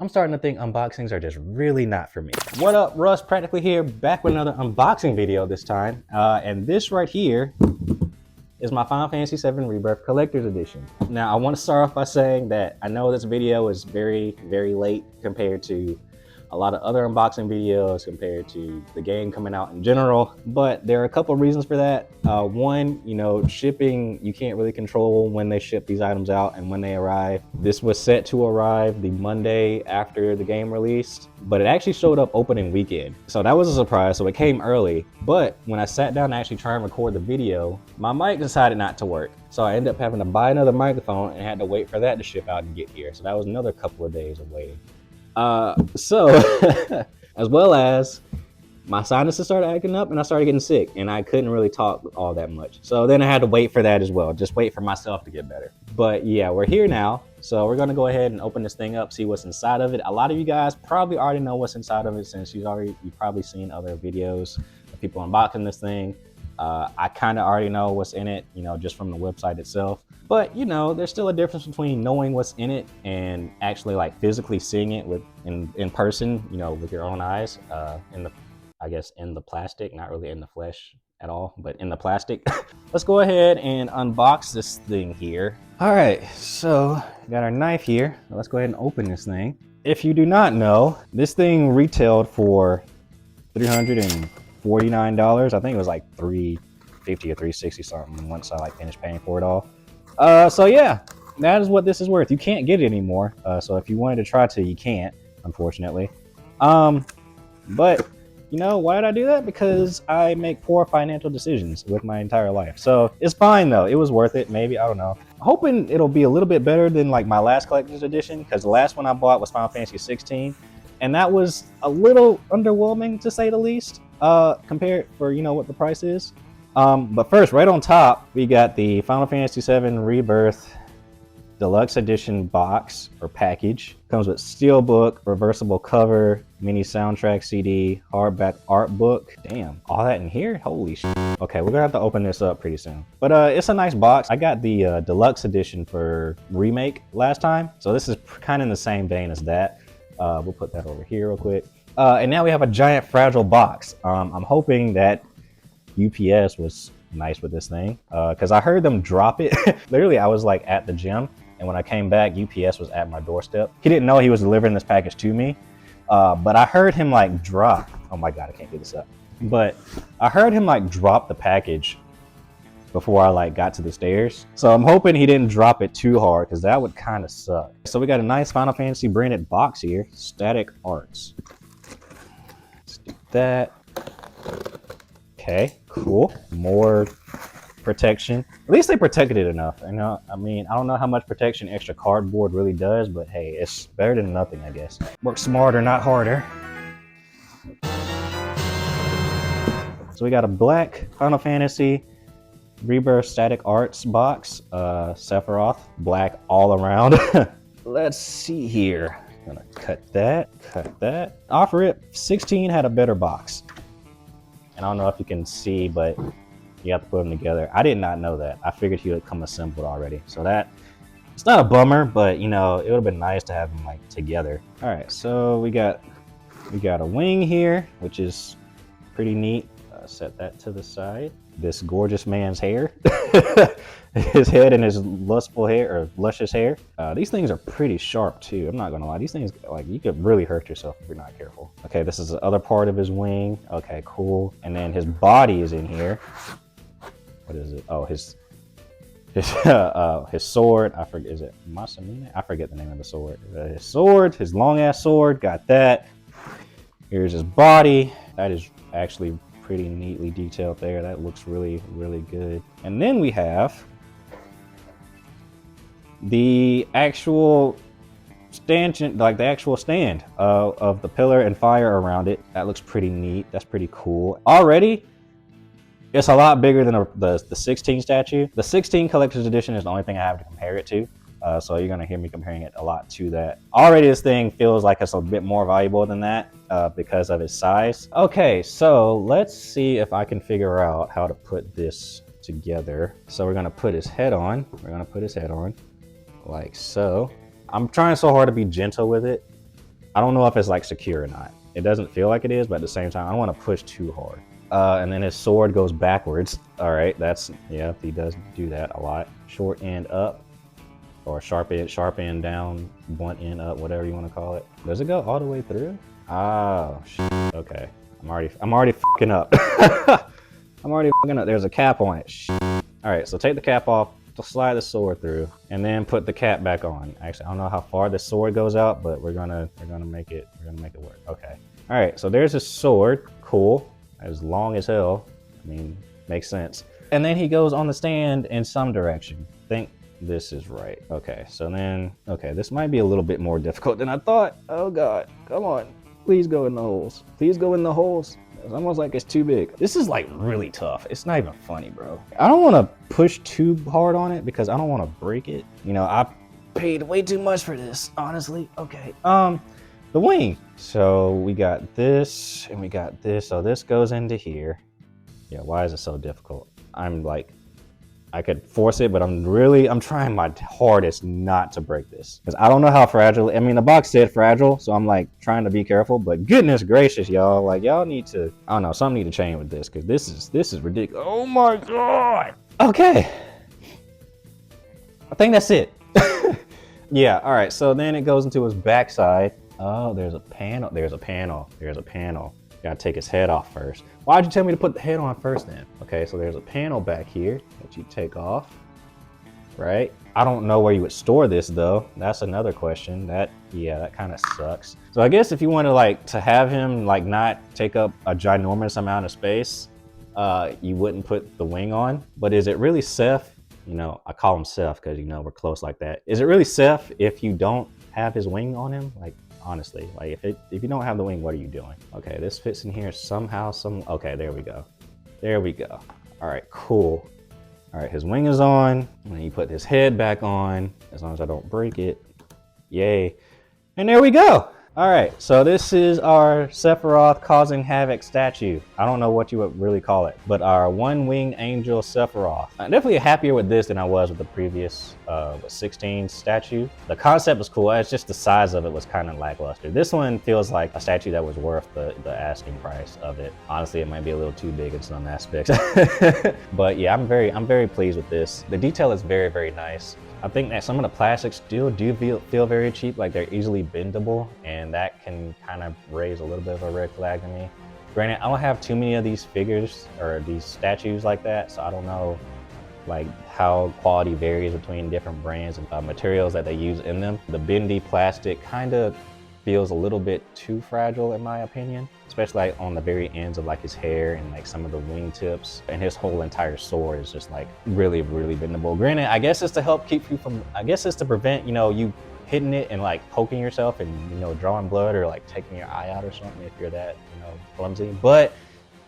I'm starting to think unboxings are just really not for me. What up, Russ? Practically here, back with another unboxing video this time. And this right here is my Final Fantasy VII Rebirth Collector's Edition. Now, I want to start off by saying that I know this video is very, very late compared to a lot of other unboxing videos, compared to the game coming out in general, but there are a couple of reasons for that. One, you know, shipping, you can't really control when they ship these items out and when they arrive. This was set to arrive the Monday after the game released, but it actually showed up opening weekend. So that was a surprise, so it came early. But when I sat down to actually try and record the video, my mic decided not to work. So I ended up having to buy another microphone and had to wait for that to ship out and get here. So that was another couple of days of waiting. As well as my sinuses started acting up and I started getting sick and I couldn't really talk all that much. So then I had to wait for that as well, just wait for myself to get better. But yeah, we're here now. So we're gonna go ahead and open this thing up, see what's inside of it. A lot of you guys probably already know what's inside of it since you've probably seen other videos of people unboxing this thing. I kind of already know what's in it, you know, just from the website itself. But you know, there's still a difference between knowing what's in it and actually like physically seeing it in person, you know, with your own eyes, I guess in the plastic, not really in the flesh at all, but in the plastic. Let's go ahead and unbox this thing here. All right, so we got our knife here. Let's go ahead and open this thing. If you do not know, this thing retailed for $349. I think it was like $350 or $360 something once I like finished paying for it all. So yeah, that is what this is worth. You can't get it anymore. So if you wanted to try to, you can't, unfortunately. But you know, why did I do that? Because I make poor financial decisions with my entire life. So it's fine though. It was worth it. Maybe, I don't know. I'm hoping it'll be a little bit better than like my last collector's edition, because the last one I bought was Final Fantasy 16. And that was a little underwhelming to say the least, compared for, you know, what the price is. But first, right on top, we got the Final Fantasy VII Rebirth Deluxe Edition box or package. Comes with steelbook, reversible cover, mini soundtrack CD, hardback art book. Damn, all that in here? Holy shit. Okay, we're gonna have to open this up pretty soon. But it's a nice box. I got the Deluxe Edition for Remake last time, so this is kind of in the same vein as that. We'll put that over here real quick. And now we have a giant fragile box. I'm hoping that UPS was nice with this thing, because I heard them drop it. Literally, I was like at the gym, and when I came back, UPS was at my doorstep. He didn't know he was delivering this package to me, but I heard him like drop. Oh my God, I can't get this up. But I heard him like drop the package before I like got to the stairs. So I'm hoping he didn't drop it too hard, because that would kind of suck. So we got a nice Final Fantasy branded box here, Static Arts. Let's do that. Okay, cool. More protection. At least they protected it enough. You know, I mean, I don't know how much protection extra cardboard really does, but hey, it's better than nothing, I guess. Work smarter, not harder. So we got a black Final Fantasy Rebirth Static Arts box, Sephiroth, black all around. Let's see here. I'm gonna cut that. Offer it 16 had a better box. And I don't know if you can see, but you have to put them together. I did not know that. I figured he would come assembled already. So that, it's not a bummer, but you know, it would have been nice to have them like together. All right, so we got a wing here, which is pretty neat. Set that to the side. This gorgeous man's hair, his head and his lustful hair or luscious hair. These things are pretty sharp too. I'm not gonna lie. These things, like, you could really hurt yourself if you're not careful. Okay, this is the other part of his wing. Okay, cool. And then his body is in here. What is it? Oh, his sword. I forget. Is it Masamune? I forget the name of the sword. His sword, his long ass sword. Got that. Here's his body. That is actually pretty neatly detailed there. That looks really, really good. And then we have the actual stanchion, like the actual stand of the pillar and fire around it. That looks pretty neat. That's pretty cool. Already, it's a lot bigger than the 16 statue. The 16 collector's edition is the only thing I have to compare it to. So you're gonna hear me comparing it a lot to that. Already this thing feels like it's a bit more valuable than that because of its size. Okay, so let's see if I can figure out how to put this together. So we're gonna put his head on. Like so. I'm trying so hard to be gentle with it I don't know if it's like secure or not. It doesn't feel like it is, but at the same time, I don't want to push too hard. And then his sword goes backwards. All right, that's, yeah, he does do that a lot. Short end up, or sharp end down, blunt end up, whatever you want to call it. Does it go all the way through? Oh, okay. I'm already fucking up. I'm already fucking up. There's a cap on it. All right, so take the cap off, slide the sword through, and then put the cap back on. Actually, I don't know how far the sword goes out, but we're gonna make it work. Okay. All right, so there's his sword. Cool. As long as hell. I mean, makes sense. And then he goes on the stand in some direction. Think this is right. Okay, so then, okay, this might be a little bit more difficult than I thought. Oh God, come on. Please go in the holes. Please go in the holes. It's almost like it's too big. This is like really tough. It's not even funny, bro. I don't want to push too hard on it because I don't want to break it. You know, I paid way too much for this, honestly. Okay, the wing. So we got this and we got this. So this goes into here. Yeah, why is it so difficult? I'm like, I could force it, but I'm trying my hardest not to break this because I don't know how fragile. I mean, the box said fragile, so I'm like trying to be careful. But goodness gracious, y'all, like y'all need to. I don't know, something need to change with this because this is ridiculous. Oh my God. Okay, I think that's it. Yeah. All right. So then it goes into his backside. Oh, there's a panel. There's a panel. There's a panel. Gotta take his head off first. Why'd you tell me to put the head on first then? Okay, so there's a panel back here that you take off, right? I don't know where you would store this though. That's another question. That kind of sucks. So I guess if you want to like to have him like not take up a ginormous amount of space, you wouldn't put the wing on. But is it really safe? You know, I call him Seth because you know we're close like that. Is it really safe if you don't have his wing on him? Like, honestly, like if you don't have the wing, what are you doing? Okay, this fits in here somehow. Okay, there we go. There we go. All right, cool. All right, his wing is on, and then you put his head back on, as long as I don't break it. Yay. And there we go. All right, so this is our Sephiroth causing havoc statue. I don't know what you would really call it, but our one-winged angel Sephiroth. I'm definitely happier with this than I was with the previous 16 statue. The concept was cool, it's just the size of it was kind of lackluster. This one feels like a statue that was worth the asking price of it. Honestly, it might be a little too big in some aspects. But yeah, I'm very pleased with this. The detail is very, very nice. I think that some of the plastics still do feel very cheap, like they're easily bendable, and that can kind of raise a little bit of a red flag to me. Granted, I don't have too many of these figures or these statues like that, so I don't know like how quality varies between different brands and materials that they use in them. The bendy plastic kind of feels a little bit too fragile in my opinion, especially like on the very ends of like his hair and like some of the wingtips, and his whole entire sword is just like really, really bendable. Granted, I guess it's to help keep you from, I guess it's to prevent, you know, you hitting it and like poking yourself and, you know, drawing blood or like taking your eye out or something if you're that, you know, clumsy. But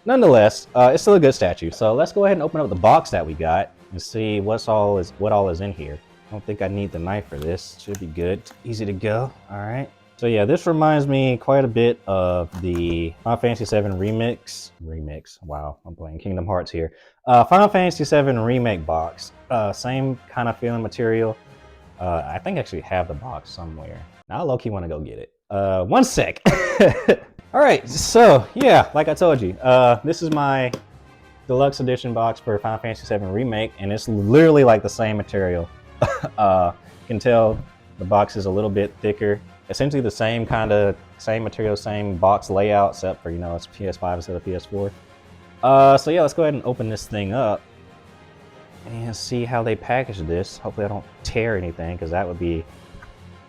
nonetheless, it's still a good statue. So let's go ahead and open up the box that we got and see what all is in here. I don't think I need the knife for this. Should be good. Easy to go. All right. So yeah, this reminds me quite a bit of the Final Fantasy VII Remix. Wow, I'm playing Kingdom Hearts here. Final Fantasy VII Remake box. Same kind of feeling material. I think I actually have the box somewhere. Now I low-key want to go get it. One sec. All right, so yeah, like I told you, this is my deluxe edition box for Final Fantasy VII Remake, and it's literally like the same material. You can tell the box is a little bit thicker. Essentially the same material, same box layout, except for, you know, it's PS5 instead of PS4. So yeah, let's go ahead and open this thing up and see how they package this. Hopefully I don't tear anything, because that would be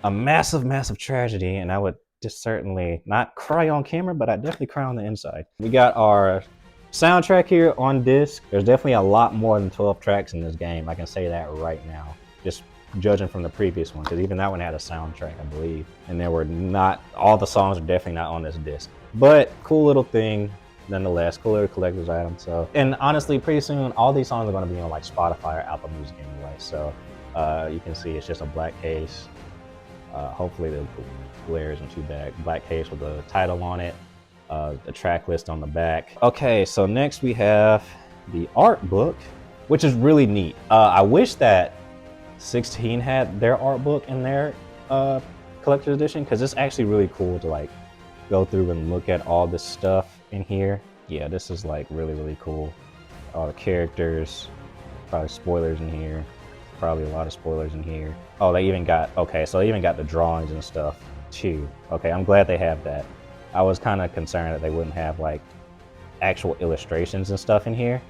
a massive, massive tragedy, and I would just certainly not cry on camera, but I'd definitely cry on the inside. We got our soundtrack here on disc. There's definitely a lot more than 12 tracks in this game. I can say that right now, just judging from the previous one, because even that one had a soundtrack, I believe, and there were not all the songs are definitely not on this disc. But cool little thing nonetheless, cool little collector's item. So, and honestly, pretty soon all these songs are going to be on like Spotify or Apple Music anyway. So you can see it's just a black case. Hopefully the glare isn't too bad. Black case with the title on it, the track list on the back. Okay, so next we have the art book, which is really neat. I wish that 16 had their art book in their collector's edition because it's actually really cool to like go through and look at all this stuff in here. Yeah, this is like really cool. All the characters, probably spoilers in here. Probably a lot of spoilers in here. Oh, they even got, okay, so they even got the drawings and stuff too. Okay, I'm glad they have that. I was kind of concerned that they wouldn't have like actual illustrations and stuff in here,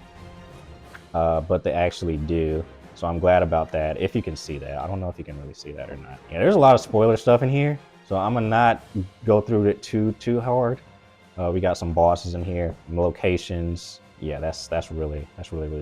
but they actually do. So I'm glad about that, if you can see that. I don't know if you can really see that or not. Yeah, there's a lot of spoiler stuff in here, so I'm gonna not go through it too hard. We got some bosses in here, locations. Yeah, that's really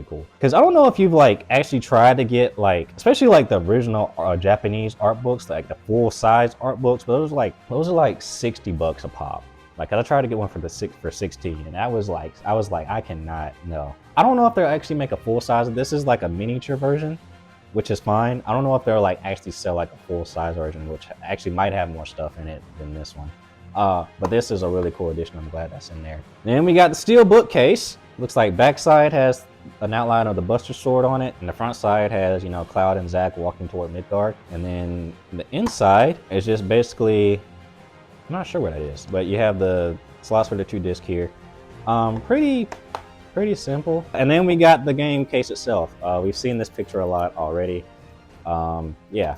cool. Because I don't know if you've like actually tried to get like, especially like the original Japanese art books, like the full size art books, but those are like $60 a pop. Like I tried to get one for 16, and that was like, I cannot, no. I don't know if they'll actually make a full size. This is like a miniature version, which is fine. I don't know if they'll like actually sell like a full size version, which actually might have more stuff in it than this one. But this is a really cool edition. I'm glad that's in there. Then we got the steel bookcase. Looks like backside has an outline of the Buster Sword on it, and the front side has, you know, Cloud and Zack walking toward Midgard. And then the inside is just basically, I'm not sure what that is, but you have the slots for the 2 discs here. Pretty simple. And then we got the game case itself. We've seen this picture a lot already. Yeah,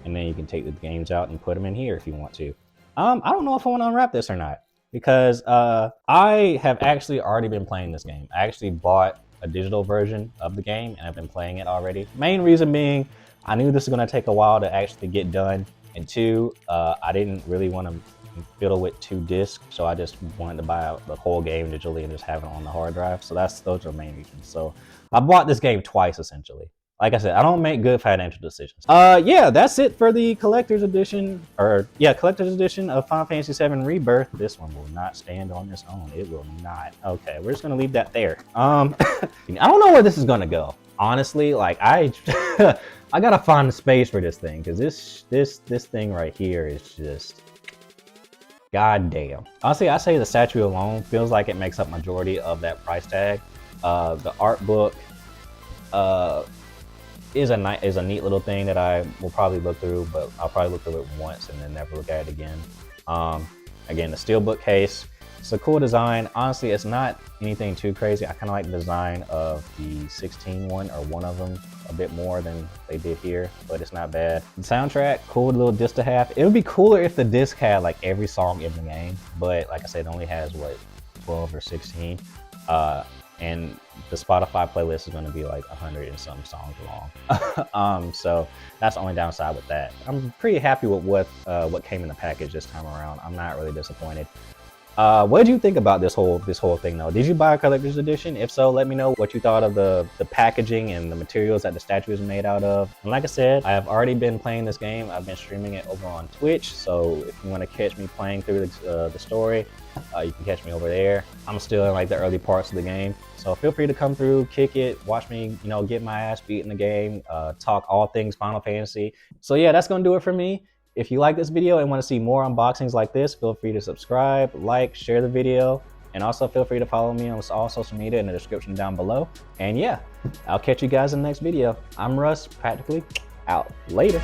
and then you can take the games out and put them in here if you want to. I don't know if I want to unwrap this or not, because I have actually already been playing this game. I actually bought a digital version of the game and I've been playing it already. Main reason being, I knew this was going to take a while to actually get done, and 2, I didn't really want to fiddle with 2 discs, so I just wanted to buy out the whole game digitally and just have it on the hard drive. So those are the main reasons. So I bought this game twice essentially. Like I said, I don't make good financial decisions. Yeah, that's it for the collector's edition, collector's edition of Final Fantasy VII Rebirth. This one will not stand on its own. It will not. Okay, we're just gonna leave that there. I don't know where this is gonna go. Honestly, like I gotta find a space for this thing, because this thing right here is just, god damn. Honestly, I say the statue alone feels like it makes up majority of that price tag. The art book, is a neat little thing that I will probably look through, but I'll probably look through it once and then never look at it again. Again, the steel bookcase, it's a cool design. Honestly, it's not anything too crazy. I kind of like the design of the 16 one, or one of them, a bit more than they did here, but it's not bad. The soundtrack, cool little disc to have. It would be cooler if the disc had like every song in the game, but like I said, it only has what, 12 or 16. And the Spotify playlist is going to be like 100 and some songs long. So that's the only downside with that. I'm pretty happy with what came in the package this time around. I'm not really disappointed. What did you think about this whole thing though? Did you buy a collector's edition? If so, let me know what you thought of the packaging and the materials that the statue is made out of. And like I said, I have already been playing this game. I've been streaming it over on Twitch, so if you want to catch me playing through the story, you can catch me over there. I'm still in like the early parts of the game, so feel free to come through, kick it, watch me, you know, get my ass beat in the game, talk all things Final Fantasy. So yeah, that's gonna do it for me. If you like this video and want to see more unboxings like this, feel free to subscribe, like, share the video, and also feel free to follow me on all social media in the description down below. And yeah, I'll catch you guys in the next video. I'm Russ, practically out. Later.